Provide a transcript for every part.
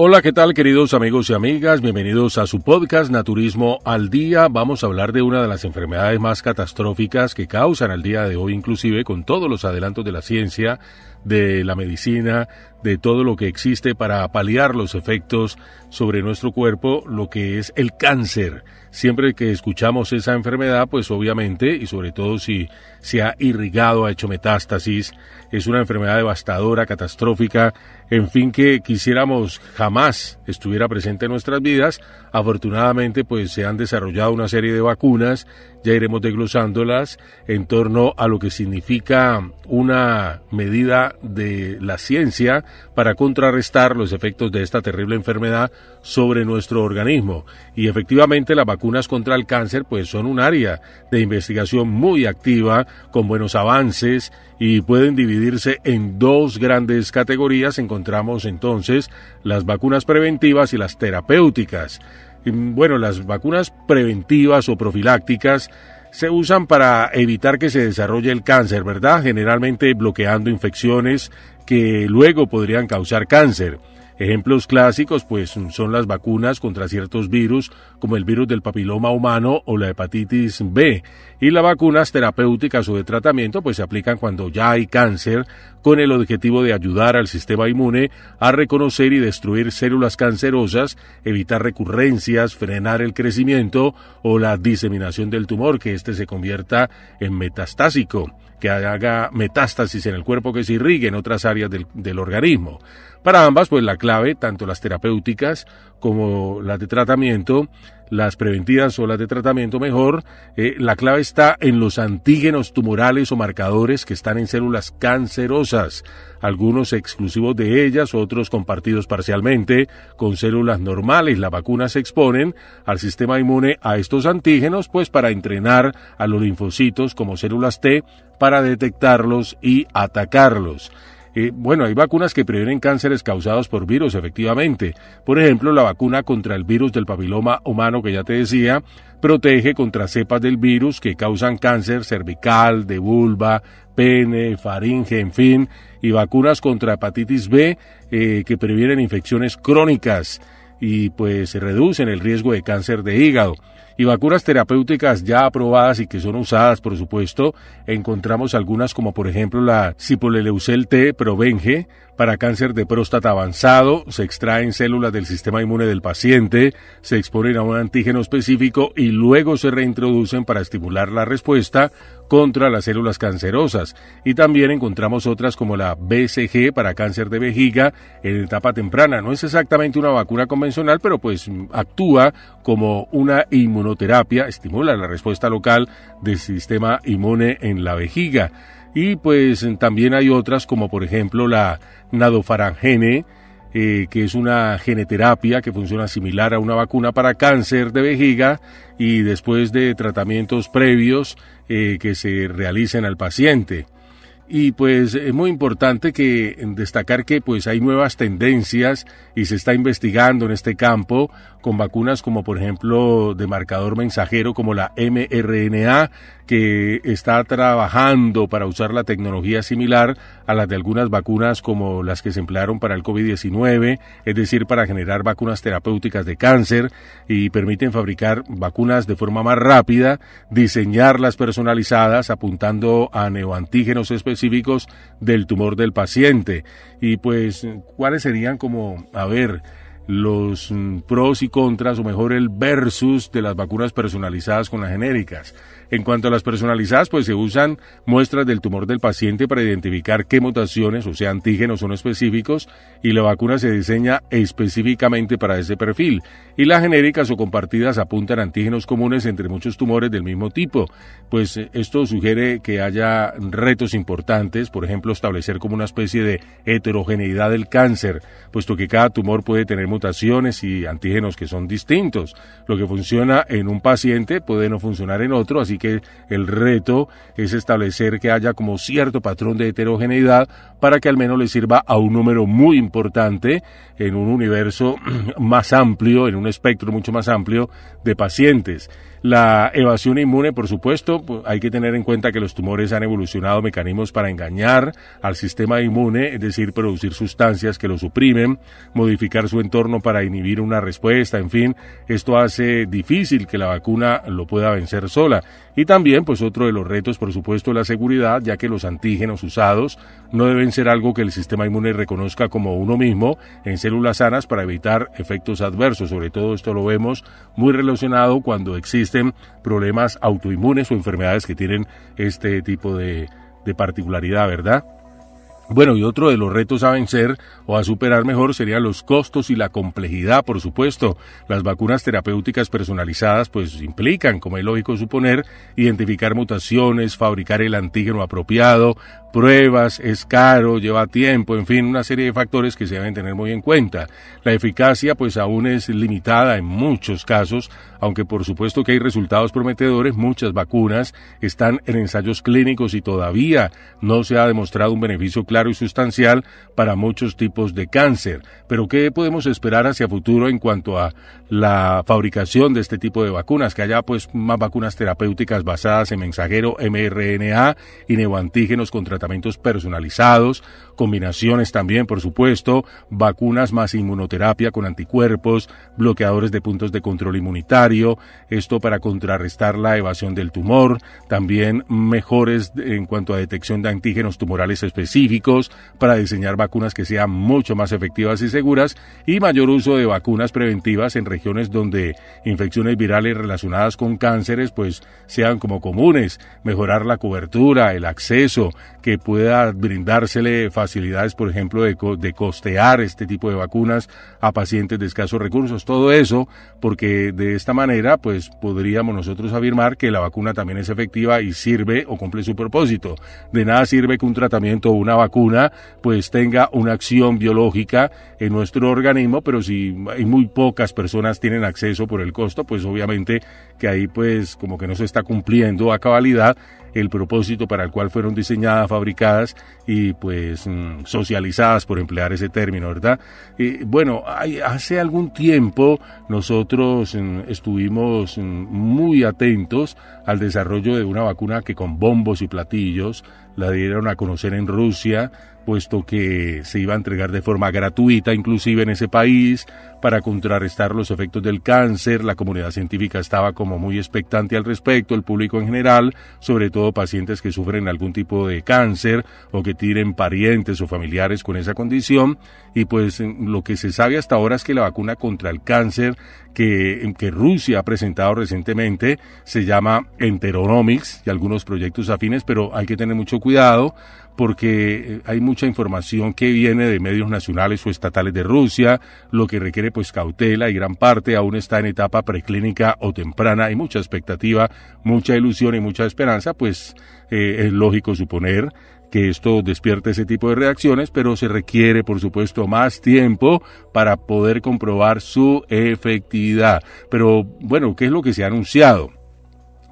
Hola, ¿qué tal, queridos amigos y amigas? Bienvenidos a su podcast Naturismo al Día. Vamos a hablar de una de las enfermedades más catastróficas que causan al día de hoy, inclusive con todos los adelantos de la ciencia, de la medicina, de todo lo que existe para paliar los efectos sobre nuestro cuerpo, lo que es el cáncer. Siempre que escuchamos esa enfermedad, pues obviamente, y sobre todo si se ha irrigado, ha hecho metástasis, es una enfermedad devastadora, catastrófica, en fin, que quisiéramos jamás estuviera presente en nuestras vidas. Afortunadamente, pues se han desarrollado una serie de vacunas, ya iremos desglosándolas en torno a lo que significa una medida de la ciencia para contrarrestar los efectos de esta terrible enfermedad sobre nuestro organismo. Y efectivamente las vacunas contra el cáncer pues son un área de investigación muy activa, con buenos avances, y pueden dividirse en dos grandes categorías. Encontramos entonces las vacunas preventivas y las terapéuticas. Bueno, las vacunas preventivas o profilácticas se usan para evitar que se desarrolle el cáncer, ¿verdad? Generalmente bloqueando infecciones que luego podrían causar cáncer. Ejemplos clásicos pues son las vacunas contra ciertos virus como el virus del papiloma humano o la hepatitis B, y las vacunas terapéuticas o de tratamiento pues se aplican cuando ya hay cáncer, con el objetivo de ayudar al sistema inmune a reconocer y destruir células cancerosas, evitar recurrencias, frenar el crecimiento o la diseminación del tumor, que éste se convierta en metastásico, que haga metástasis en el cuerpo, que se irrigue en otras áreas del organismo. Para ambas, pues la clave, tanto las terapéuticas como las de tratamiento, las preventivas o las de tratamiento mejor, la clave está en los antígenos tumorales o marcadores que están en células cancerosas, algunos exclusivos de ellas, otros compartidos parcialmente con células normales. Las vacunas exponen al sistema inmune a estos antígenos pues para entrenar a los linfocitos como células T para detectarlos y atacarlos. Bueno, hay vacunas que previenen cánceres causados por virus, efectivamente. Por ejemplo, la vacuna contra el virus del papiloma humano, que ya te decía, protege contra cepas del virus que causan cáncer cervical, de vulva, pene, faringe, en fin, y vacunas contra hepatitis B que previenen infecciones crónicas y pues reducen el riesgo de cáncer de hígado. Y vacunas terapéuticas ya aprobadas y que son usadas, por supuesto, encontramos algunas como por ejemplo la Sipuleucel T Provenge para cáncer de próstata avanzado. Se extraen células del sistema inmune del paciente, se exponen a un antígeno específico y luego se reintroducen para estimular la respuesta contra las células cancerosas. Y también encontramos otras como la BCG para cáncer de vejiga en etapa temprana. No es exactamente una vacuna convencional, pero pues actúa como una inmunoterapia, estimula la respuesta local del sistema inmune en la vejiga. Y pues también hay otras como por ejemplo la Nadofaragene, que es una geneterapia que funciona similar a una vacuna para cáncer de vejiga, y después de tratamientos previos que se realicen al paciente. Y pues es muy importante destacar que pues hay nuevas tendencias y se está investigando en este campo con vacunas como por ejemplo de marcador mensajero como la mRNA, que está trabajando para usar la tecnología similar a las de algunas vacunas como las que se emplearon para el COVID-19, es decir, para generar vacunas terapéuticas de cáncer, y permiten fabricar vacunas de forma más rápida, diseñarlas personalizadas apuntando a neoantígenos específicos del tumor del paciente. Y pues, ¿cuáles serían como, los pros y contras, o mejor el versus de las vacunas personalizadas con las genéricas? En cuanto a las personalizadas, pues se usan muestras del tumor del paciente para identificar qué mutaciones, o sea, antígenos son específicos, y la vacuna se diseña específicamente para ese perfil. Y las genéricas o compartidas apuntan a antígenos comunes entre muchos tumores del mismo tipo. Pues esto sugiere que haya retos importantes, por ejemplo, establecer como una especie de heterogeneidad del cáncer, puesto que cada tumor puede tener mutaciones y antígenos que son distintos. Lo que funciona en un paciente puede no funcionar en otro, así que el reto es establecer que haya como cierto patrón de heterogeneidad para que al menos le sirva a un número muy importante en un universo más amplio, en un espectro mucho más amplio de pacientes. La evasión inmune, por supuesto, pues hay que tener en cuenta que los tumores han evolucionado mecanismos para engañar al sistema inmune, es decir, producir sustancias que lo suprimen, modificar su entorno para inhibir una respuesta, en fin, esto hace difícil que la vacuna lo pueda vencer sola. Y también, pues otro de los retos, por supuesto, la seguridad, ya que los antígenos usados no deben ser algo que el sistema inmune reconozca como uno mismo en células sanas para evitar efectos adversos. Sobre todo esto lo vemos muy relacionado cuando existen problemas autoinmunes o enfermedades que tienen este tipo de particularidad, ¿verdad? Bueno, y otro de los retos a vencer o a superar mejor serían los costos y la complejidad, por supuesto. Las vacunas terapéuticas personalizadas pues implican, como es lógico suponer, identificar mutaciones, fabricar el antígeno apropiado, pruebas, es caro, lleva tiempo, en fin, una serie de factores que se deben tener muy en cuenta. La eficacia pues aún es limitada en muchos casos, aunque por supuesto que hay resultados prometedores, muchas vacunas están en ensayos clínicos y todavía no se ha demostrado un beneficio claro y sustancial para muchos tipos de cáncer. Pero ¿qué podemos esperar hacia futuro en cuanto a la fabricación de este tipo de vacunas? Que haya pues más vacunas terapéuticas basadas en mensajero mRNA y neoantígenos con tratamientos personalizados, combinaciones también, por supuesto, vacunas más inmunoterapia con anticuerpos, bloqueadores de puntos de control inmunitario, esto para contrarrestar la evasión del tumor, también mejores en cuanto a detección de antígenos tumorales específicos, para diseñar vacunas que sean mucho más efectivas y seguras, y mayor uso de vacunas preventivas en regiones donde infecciones virales relacionadas con cánceres pues sean como comunes, mejorar la cobertura, el acceso, que pueda brindársele facilidades, por ejemplo, de costear este tipo de vacunas a pacientes de escasos recursos, todo eso, porque de esta manera, pues podríamos nosotros afirmar que la vacuna también es efectiva y sirve o cumple su propósito. De nada sirve que un tratamiento o una vacuna, pues tenga una acción biológica en nuestro organismo, pero si hay muy pocas personas tienen acceso por el costo, pues obviamente que ahí pues como que no se está cumpliendo a cabalidad el propósito para el cual fueron diseñadas, fabricadas y pues socializadas, por emplear ese término, ¿verdad? Bueno, hace algún tiempo nosotros estuvimos muy atentos al desarrollo de una vacuna que con bombos y platillos la dieron a conocer en Rusia, puesto que se iba a entregar de forma gratuita, inclusive en ese país, para contrarrestar los efectos del cáncer. La comunidad científica estaba como muy expectante al respecto, el público en general, sobre todo pacientes que sufren algún tipo de cáncer o que tienen parientes o familiares con esa condición. Y pues lo que se sabe hasta ahora es que la vacuna contra el cáncer que Rusia ha presentado recientemente se llama Enteronomics y algunos proyectos afines, pero hay que tener mucho cuidado porque hay mucha información que viene de medios nacionales o estatales de Rusia, lo que requiere pues cautela y gran parte aún está en etapa preclínica o temprana. Hay mucha expectativa, mucha ilusión y mucha esperanza, pues es lógico suponer que esto despierte ese tipo de reacciones, pero se requiere, por supuesto, más tiempo para poder comprobar su efectividad. Pero, bueno, ¿qué es lo que se ha anunciado?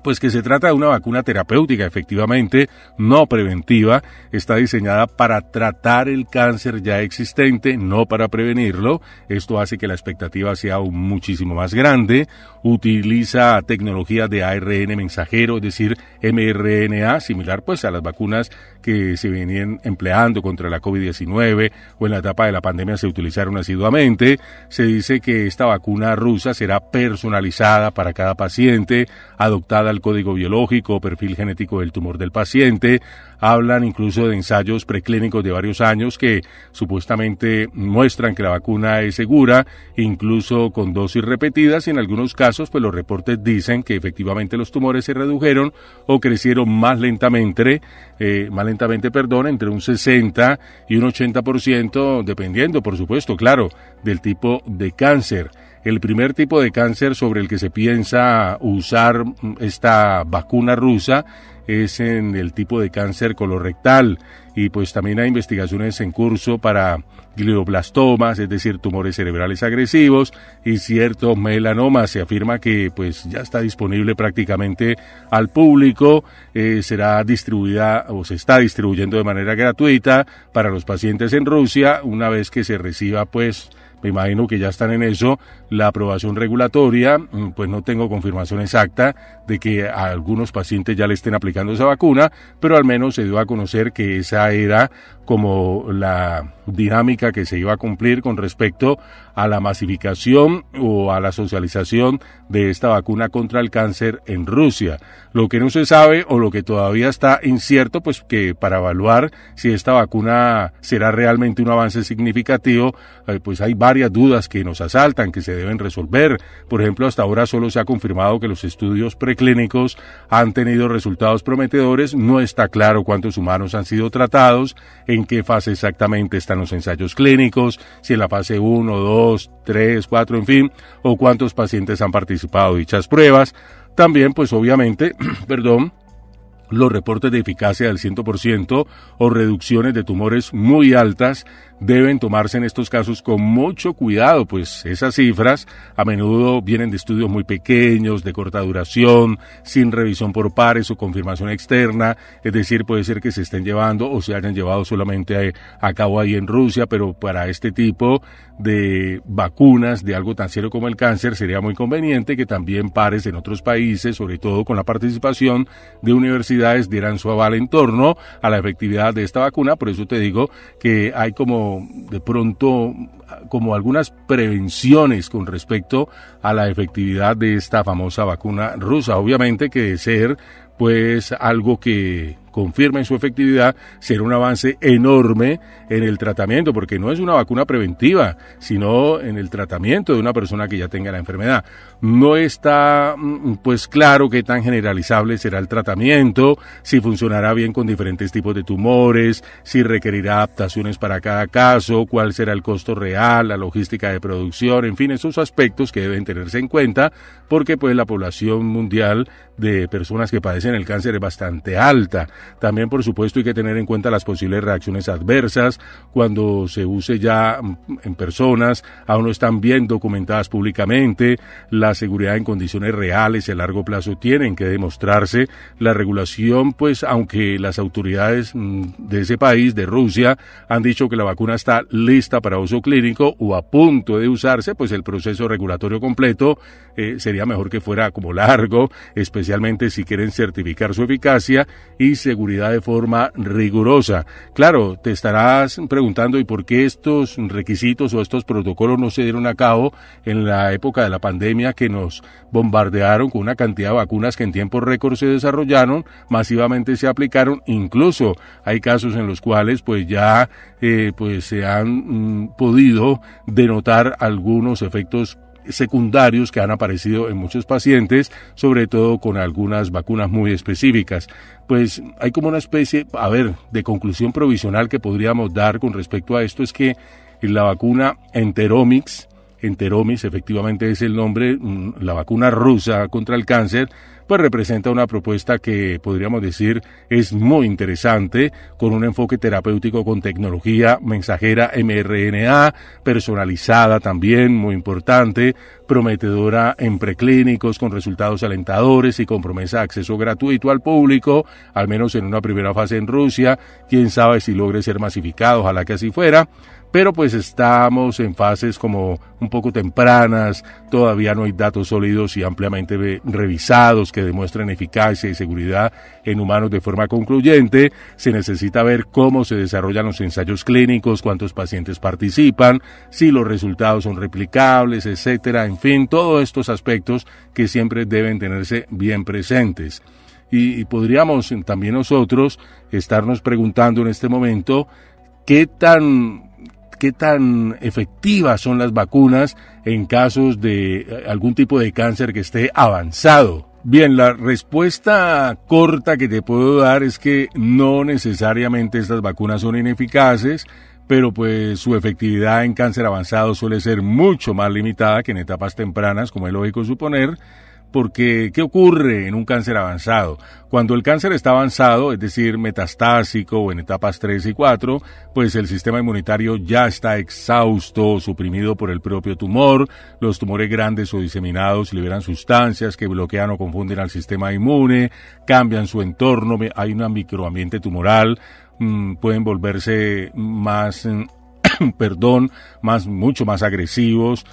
Pues que se trata de una vacuna terapéutica, efectivamente, no preventiva, está diseñada para tratar el cáncer ya existente, no para prevenirlo. Esto hace que la expectativa sea aún muchísimo más grande. Utiliza tecnología de ARN mensajero, es decir, mRNA, similar pues a las vacunas que se venían empleando contra la COVID-19 o en la etapa de la pandemia se utilizaron asiduamente. Se dice que esta vacuna rusa será personalizada para cada paciente, adoptada al código biológico o perfil genético del tumor del paciente. Hablan incluso de ensayos preclínicos de varios años que supuestamente muestran que la vacuna es segura, incluso con dosis repetidas, y en algunos casos pues los reportes dicen que efectivamente los tumores se redujeron o crecieron más lentamente, entre un 60 y un 80%, dependiendo, por supuesto, claro, del tipo de cáncer. El primer tipo de cáncer sobre el que se piensa usar esta vacuna rusa es en el tipo de cáncer colorectal, y pues también hay investigaciones en curso para glioblastomas, es decir, tumores cerebrales agresivos y ciertos melanomas. Se afirma que pues ya está disponible prácticamente al público, será distribuida o se está distribuyendo de manera gratuita para los pacientes en Rusia una vez que se reciba pues me imagino que ya están en eso, la aprobación regulatoria, pues no tengo confirmación exacta de que a algunos pacientes ya le estén aplicando esa vacuna, pero al menos se dio a conocer que esa era como la dinámica que se iba a cumplir con respecto a la masificación o a la socialización de esta vacuna contra el cáncer en Rusia. Lo que no se sabe o lo que todavía está incierto, pues que para evaluar si esta vacuna será realmente un avance significativo, pues hay varias dudas que nos asaltan, que se deben resolver. Por ejemplo, hasta ahora solo se ha confirmado que los estudios preclínicos han tenido resultados prometedores. No está claro cuántos humanos han sido tratados, en qué fase exactamente están los ensayos clínicos, si en la fase 1, 2, 3, 4, en fin, o cuántos pacientes han participado en dichas pruebas. También, pues obviamente, los reportes de eficacia del 100% o reducciones de tumores muy altas deben tomarse en estos casos con mucho cuidado, pues esas cifras a menudo vienen de estudios muy pequeños, de corta duración, sin revisión por pares o confirmación externa, es decir, puede ser que se estén llevando o se hayan llevado solamente a cabo ahí en Rusia, pero para este tipo de vacunas de algo tan serio como el cáncer sería muy conveniente que también pares en otros países, sobre todo con la participación de universidades, dieran su aval en torno a la efectividad de esta vacuna. Por eso te digo que hay como de pronto como algunas prevenciones con respecto a la efectividad de esta famosa vacuna rusa. Obviamente que de ser pues algo que confirme su efectividad, será un avance enorme en el tratamiento, porque no es una vacuna preventiva, sino en el tratamiento de una persona que ya tenga la enfermedad. No está pues claro qué tan generalizable será el tratamiento, si funcionará bien con diferentes tipos de tumores, si requerirá adaptaciones para cada caso, cuál será el costo real, la logística de producción, en fin, esos aspectos que deben tenerse en cuenta, porque pues la población mundial de personas que padecen el cáncer es bastante alta. También, por supuesto, hay que tener en cuenta las posibles reacciones adversas cuando se use ya en personas, aún no están bien documentadas públicamente. La seguridad en condiciones reales y a largo plazo tienen que demostrarse. La regulación, pues, aunque las autoridades de ese país, de Rusia, han dicho que la vacuna está lista para uso clínico o a punto de usarse, pues el proceso regulatorio completo sería mejor que fuera como largo, especialmente si quieren certificar su eficacia y seguridad de forma rigurosa. Claro, te estarás preguntando, ¿y por qué estos requisitos o estos protocolos no se dieron a cabo en la época de la pandemia, que nos bombardearon con una cantidad de vacunas que en tiempo récord se desarrollaron, masivamente se aplicaron? Incluso hay casos en los cuales pues ya pues se han podido denotar algunos efectos secundarios que han aparecido en muchos pacientes, sobre todo con algunas vacunas muy específicas. Pues hay como una especie, de conclusión provisional que podríamos dar con respecto a esto, es que la vacuna Enteromics efectivamente es el nombre, la vacuna rusa contra el cáncer, pues representa una propuesta que podríamos decir es muy interesante, con un enfoque terapéutico con tecnología mensajera mRNA, personalizada también, muy importante, prometedora en preclínicos con resultados alentadores y con promesa de acceso gratuito al público, al menos en una primera fase en Rusia. Quién sabe si logre ser masificado, ojalá que así fuera. Pero pues estamos en fases como un poco tempranas, todavía no hay datos sólidos y ampliamente revisados que demuestren eficacia y seguridad en humanos de forma concluyente. Se necesita ver cómo se desarrollan los ensayos clínicos, cuántos pacientes participan, si los resultados son replicables, etcétera. En fin, todos estos aspectos que siempre deben tenerse bien presentes. Y podríamos también nosotros estarnos preguntando en este momento qué tan efectivas son las vacunas en casos de algún tipo de cáncer que esté avanzado. Bien, la respuesta corta que te puedo dar es que no necesariamente estas vacunas son ineficaces, pero pues su efectividad en cáncer avanzado suele ser mucho más limitada que en etapas tempranas, como es lógico suponer. Porque, ¿qué ocurre en un cáncer avanzado? Cuando el cáncer está avanzado, es decir, metastásico o en etapas 3 y 4, pues el sistema inmunitario ya está exhausto, suprimido por el propio tumor. Los tumores grandes o diseminados liberan sustancias que bloquean o confunden al sistema inmune, cambian su entorno, hay un microambiente tumoral, pueden volverse más perdón, mucho más agresivos,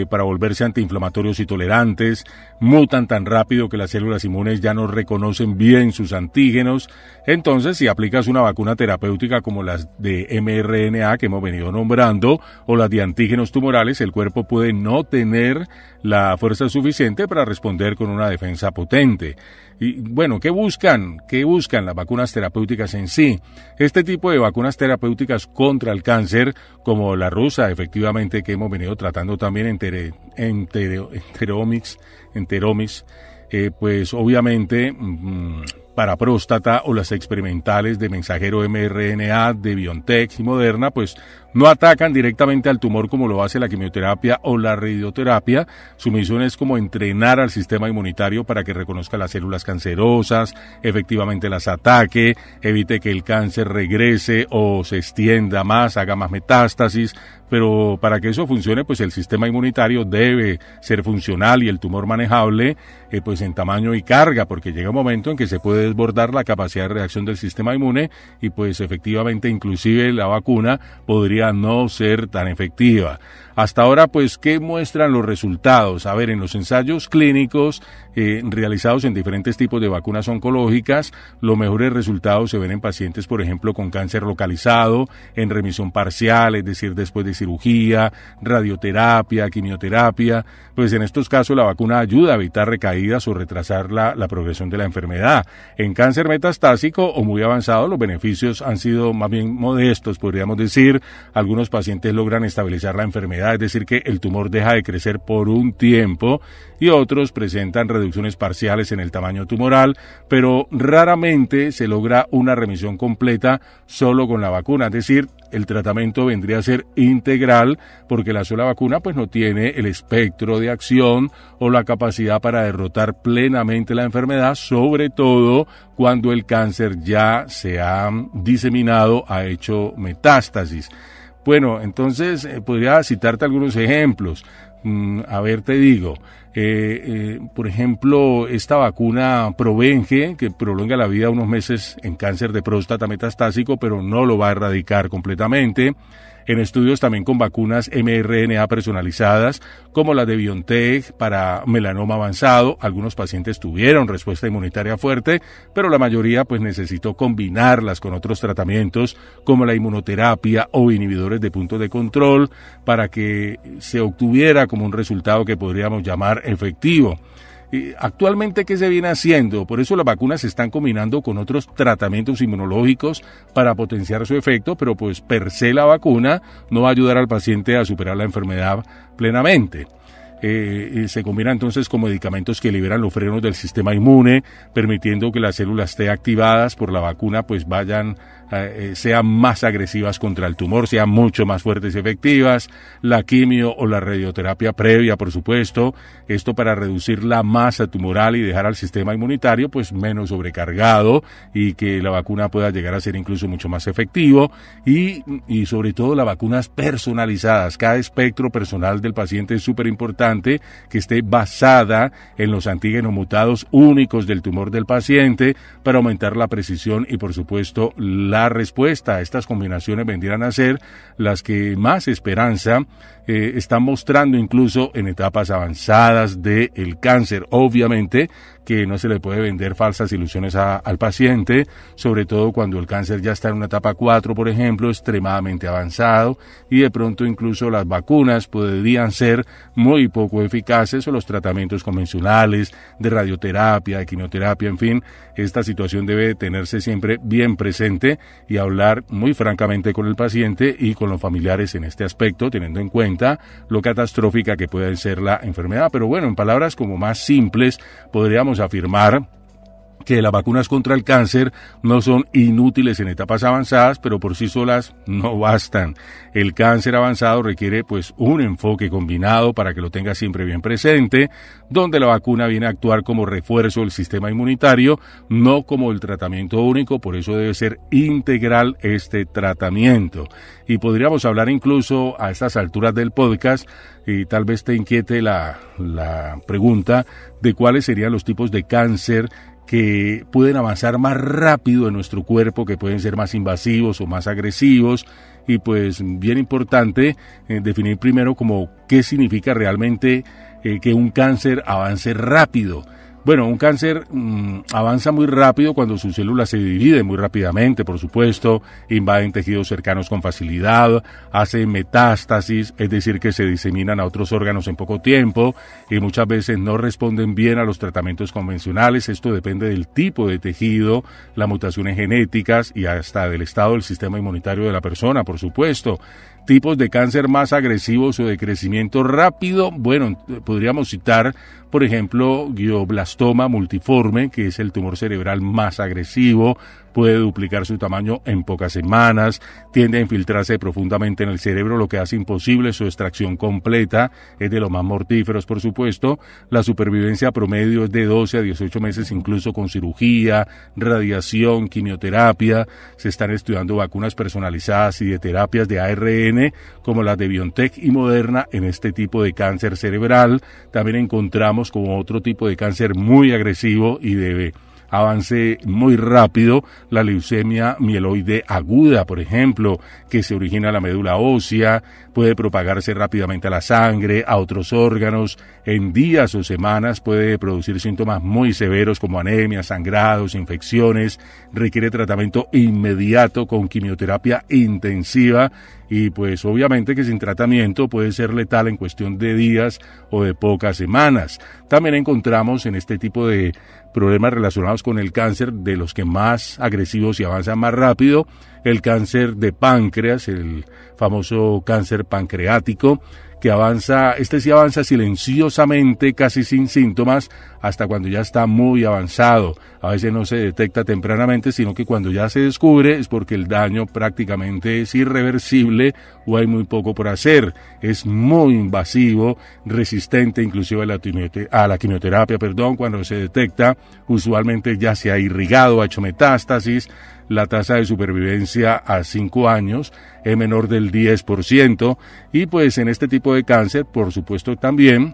para volverse antiinflamatorios y tolerantes, mutan tan rápido que las células inmunes ya no reconocen bien sus antígenos. Entonces, si aplicas una vacuna terapéutica como las de mRNA que hemos venido nombrando, o las de antígenos tumorales, el cuerpo puede no tener la fuerza suficiente para responder con una defensa potente. Y bueno, ¿qué buscan? ¿Qué buscan las vacunas terapéuticas en sí? Este tipo de vacunas terapéuticas contra el cáncer, como la rusa, efectivamente, que hemos venido tratando también en Enteromics, pues obviamente para próstata, o las experimentales de mensajero mRNA de BioNTech y Moderna, pues no atacan directamente al tumor como lo hace la quimioterapia o la radioterapia. Su misión es como entrenar al sistema inmunitario para que reconozca las células cancerosas, efectivamente las ataque, evite que el cáncer regrese o se extienda más, haga más metástasis. Pero para que eso funcione, pues el sistema inmunitario debe ser funcional y el tumor manejable, pues en tamaño y carga, porque llega un momento en que se puede desbordar la capacidad de reacción del sistema inmune y pues efectivamente inclusive la vacuna podría no ser tan efectiva. Hasta ahora, pues, ¿qué muestran los resultados? A ver, en los ensayos clínicos realizados en diferentes tipos de vacunas oncológicas, los mejores resultados se ven en pacientes, por ejemplo, con cáncer localizado, en remisión parcial, es decir, después de cirugía, radioterapia, quimioterapia. Pues en estos casos la vacuna ayuda a evitar recaídas o retrasar la progresión de la enfermedad. En cáncer metastásico o muy avanzado, los beneficios han sido más bien modestos, podríamos decir. Algunos pacientes logran estabilizar la enfermedad, es decir, que el tumor deja de crecer por un tiempo, y otros presentan reducciones parciales en el tamaño tumoral, pero raramente se logra una remisión completa solo con la vacuna, es decir, el tratamiento vendría a ser integral, porque la sola vacuna pues no tiene el espectro de acción o la capacidad para derrotar plenamente la enfermedad, sobre todo cuando el cáncer ya se ha diseminado, ha hecho metástasis. Bueno, entonces podría citarte algunos ejemplos. A ver, te digo, por ejemplo, esta vacuna Provenge, que prolonga la vida unos meses en cáncer de próstata metastásico, pero no lo va a erradicar completamente. En estudios también con vacunas mRNA personalizadas, como la de BioNTech para melanoma avanzado, algunos pacientes tuvieron respuesta inmunitaria fuerte, pero la mayoría pues necesitó combinarlas con otros tratamientos, como la inmunoterapia o inhibidores de puntos de control, para que se obtuviera como un resultado que podríamos llamar efectivo. Actualmente, ¿qué se viene haciendo? Por eso las vacunas se están combinando con otros tratamientos inmunológicos para potenciar su efecto, pero pues per se la vacuna no va a ayudar al paciente a superar la enfermedad plenamente. Se combina entonces con medicamentos que liberan los frenos del sistema inmune, permitiendo que las células T activadas por la vacuna pues sean más agresivas contra el tumor, sean mucho más fuertes y efectivas. La quimio o la radioterapia previa, por supuesto, esto para reducir la masa tumoral y dejar al sistema inmunitario pues menos sobrecargado, y que la vacuna pueda llegar a ser incluso mucho más efectivo, y sobre todo las vacunas personalizadas. Cada espectro personal del paciente es súper importante, que esté basada en los antígenos mutados únicos del tumor del paciente, para aumentar la precisión y por supuesto la respuesta. Estas combinaciones vendrían a ser las que más esperanza están mostrando incluso en etapas avanzadas del cáncer. Obviamente que no se le puede vender falsas ilusiones al paciente, sobre todo cuando el cáncer ya está en una etapa 4, por ejemplo, extremadamente avanzado, y de pronto incluso las vacunas podrían ser muy poco eficaces, o los tratamientos convencionales de radioterapia, de quimioterapia, en fin. Esta situación debe tenerse siempre bien presente y hablar muy francamente con el paciente y con los familiares en este aspecto, teniendo en cuenta lo catastrófica que puede ser la enfermedad. Pero bueno, en palabras como más simples, podríamos afirmar que las vacunas contra el cáncer no son inútiles en etapas avanzadas, pero por sí solas no bastan. El cáncer avanzado requiere pues un enfoque combinado para que lo tenga siempre bien presente, donde la vacuna viene a actuar como refuerzo del sistema inmunitario, no como el tratamiento único. Por eso debe ser integral este tratamiento. Y podríamos hablar incluso a estas alturas del podcast, y tal vez te inquiete la pregunta de cuáles serían los tipos de cáncer que pueden avanzar más rápido en nuestro cuerpo, que pueden ser más invasivos o más agresivos. y pues bien importante definir primero como qué significa realmente que un cáncer avance rápido. Bueno, un cáncer avanza muy rápido cuando sus células se dividen muy rápidamente, por supuesto, invaden tejidos cercanos con facilidad, hacen metástasis, es decir, que se diseminan a otros órganos en poco tiempo y muchas veces no responden bien a los tratamientos convencionales. Esto depende del tipo de tejido, las mutaciones genéticas y hasta del estado del sistema inmunitario de la persona, por supuesto. Tipos de cáncer más agresivos o de crecimiento rápido, bueno, podríamos citar, por ejemplo, glioblastoma multiforme, que es el tumor cerebral más agresivo, puede duplicar su tamaño en pocas semanas, tiende a infiltrarse profundamente en el cerebro, lo que hace imposible su extracción completa, es de los más mortíferos, por supuesto. La supervivencia promedio es de 12 a 18 meses, incluso con cirugía, radiación, quimioterapia. Se están estudiando vacunas personalizadas y de terapias de ARN, como las de BioNTech y Moderna, en este tipo de cáncer cerebral. También encontramos como otro tipo de cáncer muy agresivo y de avance muy rápido, la leucemia mieloide aguda, por ejemplo, que se origina en la médula ósea, puede propagarse rápidamente a la sangre, a otros órganos, en días o semanas puede producir síntomas muy severos como anemia, sangrados, infecciones, requiere tratamiento inmediato con quimioterapia intensiva y pues obviamente que sin tratamiento puede ser letal en cuestión de días o de pocas semanas. También encontramos en este tipo de problemas relacionados con el cáncer, de los que más agresivos y avanzan más rápido, el cáncer de páncreas, el famoso cáncer pancreático, que avanza, sí avanza silenciosamente, casi sin síntomas, hasta cuando ya está muy avanzado. A veces no se detecta tempranamente, sino que cuando ya se descubre es porque el daño prácticamente es irreversible o hay muy poco por hacer. Es muy invasivo, resistente inclusive a la quimioterapia, cuando se detecta, usualmente ya se ha irrigado, ha hecho metástasis. La tasa de supervivencia a 5 años es menor del 10%, y pues en este tipo de cáncer, por supuesto también,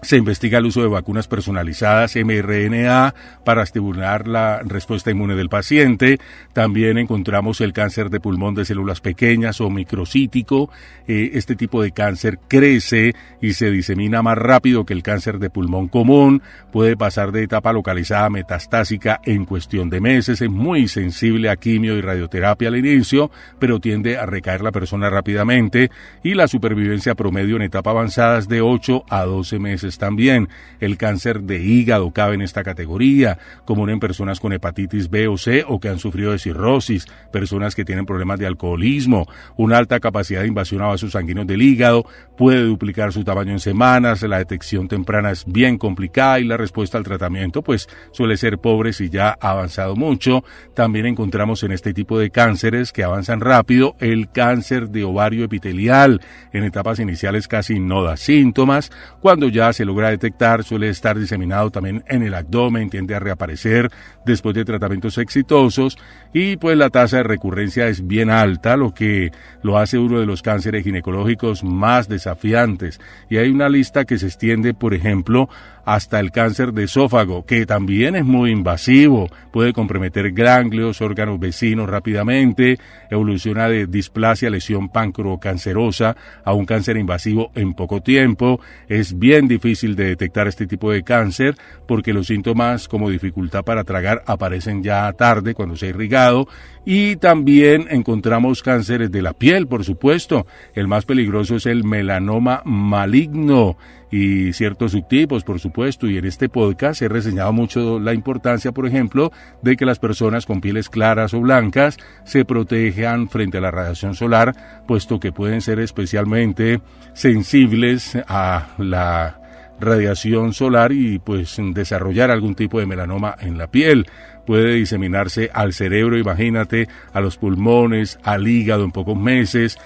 se investiga el uso de vacunas personalizadas mRNA para estimular la respuesta inmune del paciente. También encontramos el cáncer de pulmón de células pequeñas o microcítico. Este tipo de cáncer crece y se disemina más rápido que el cáncer de pulmón común. Puede pasar de etapa localizada a metastásica en cuestión de meses. Es muy sensible a quimio y radioterapia al inicio, pero tiende a recaer la persona rápidamente. Y la supervivencia promedio en etapa avanzada es de 8 a 12 meses. También el cáncer de hígado cabe en esta categoría, común en personas con hepatitis B o C o que han sufrido de cirrosis, personas que tienen problemas de alcoholismo. Una alta capacidad de invasión a vasos sanguíneos del hígado, puede duplicar su tamaño en semanas, la detección temprana es bien complicada y la respuesta al tratamiento pues suele ser pobre si ya ha avanzado mucho. También encontramos en este tipo de cánceres que avanzan rápido el cáncer de ovario epitelial. En etapas iniciales casi no da síntomas, cuando ya se logra detectar suele estar diseminado también en el abdomen, tiende a reaparecer después de tratamientos exitosos y pues la tasa de recurrencia es bien alta, lo que lo hace uno de los cánceres ginecológicos más desafiantes. Y hay una lista que se extiende, por ejemplo, hasta el cáncer de esófago, que también es muy invasivo, puede comprometer ganglios, órganos vecinos rápidamente, evoluciona de displasia, lesión pancreocancerosa a un cáncer invasivo en poco tiempo. Es bien difícil de detectar este tipo de cáncer porque los síntomas como dificultad para tragar aparecen ya tarde cuando se ha irrigado. Y también encontramos cánceres de la piel, por supuesto. El más peligroso es el melanoma maligno y ciertos subtipos, por supuesto, y en este podcast he reseñado mucho la importancia, por ejemplo, de que las personas con pieles claras o blancas se protejan frente a la radiación solar, puesto que pueden ser especialmente sensibles a la radiación solar y pues desarrollar algún tipo de melanoma en la piel. Puede diseminarse al cerebro, imagínate, a los pulmones, al hígado en pocos meses.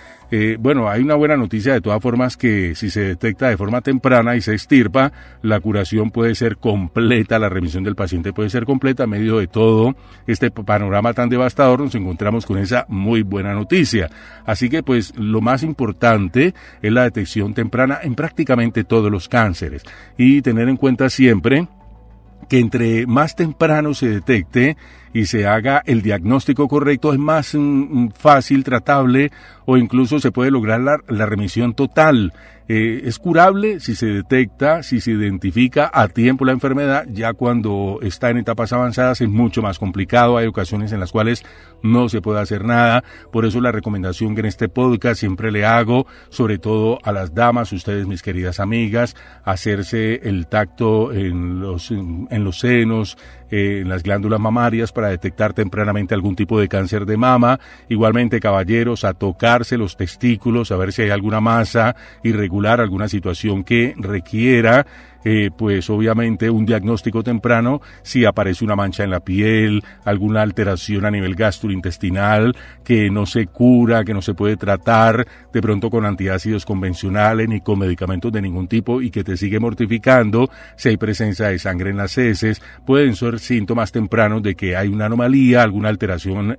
Bueno, hay una buena noticia de todas formas, que si se detecta de forma temprana y se extirpa, la curación puede ser completa, la remisión del paciente puede ser completa. En medio de todo este panorama tan devastador nos encontramos con esa muy buena noticia. Así que pues lo más importante es la detección temprana en prácticamente todos los cánceres y tener en cuenta siempre que entre más temprano se detecte, y se haga el diagnóstico correcto, es más fácil, tratable, o incluso se puede lograr la remisión total. Es curable si se detecta, si se identifica a tiempo la enfermedad. Ya cuando está en etapas avanzadas es mucho más complicado. Hay ocasiones en las cuales no se puede hacer nada. Por eso la recomendación que en este podcast siempre le hago, sobre todo a las damas, ustedes mis queridas amigas, hacerse el tacto en los senos, en las glándulas mamarias para detectar tempranamente algún tipo de cáncer de mama. Igualmente, caballeros, a tocarse los testículos, a ver si hay alguna masa irregular, alguna situación que requiera pues obviamente un diagnóstico temprano. Si aparece una mancha en la piel, alguna alteración a nivel gastrointestinal que no se cura, que no se puede tratar de pronto con antiácidos convencionales ni con medicamentos de ningún tipo y que te sigue mortificando, si hay presencia de sangre en las heces, pueden ser síntomas tempranos de que hay una anomalía, alguna alteración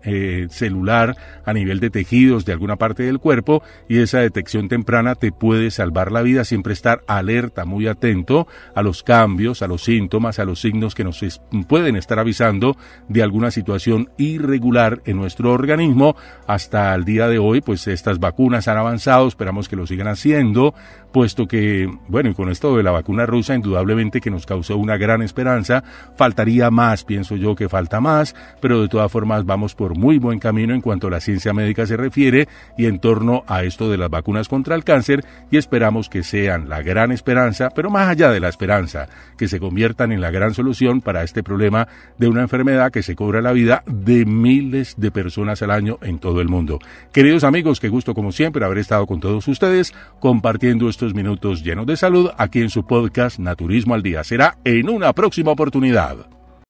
celular a nivel de tejidos de alguna parte del cuerpo, y esa detección temprana te puede salvar la vida. Siempre estar alerta, muy atento a los cambios, a los síntomas, a los signos que nos pueden estar avisando de alguna situación irregular en nuestro organismo. Hasta el día de hoy, pues estas vacunas han avanzado, esperamos que lo sigan haciendo, puesto que, bueno, y con esto de la vacuna rusa, indudablemente que nos causó una gran esperanza. Faltaría más, pienso yo que falta más, pero de todas formas vamos por muy buen camino en cuanto a la ciencia médica se refiere y en torno a esto de las vacunas contra el cáncer, y esperamos que sean la gran esperanza, pero más allá de la esperanza, que se conviertan en la gran solución para este problema de una enfermedad que se cobra la vida de miles de personas al año en todo el mundo. Queridos amigos, qué gusto como siempre haber estado con todos ustedes compartiendo estos minutos llenos de salud aquí en su podcast Naturismo al Día. Será en una próxima oportunidad.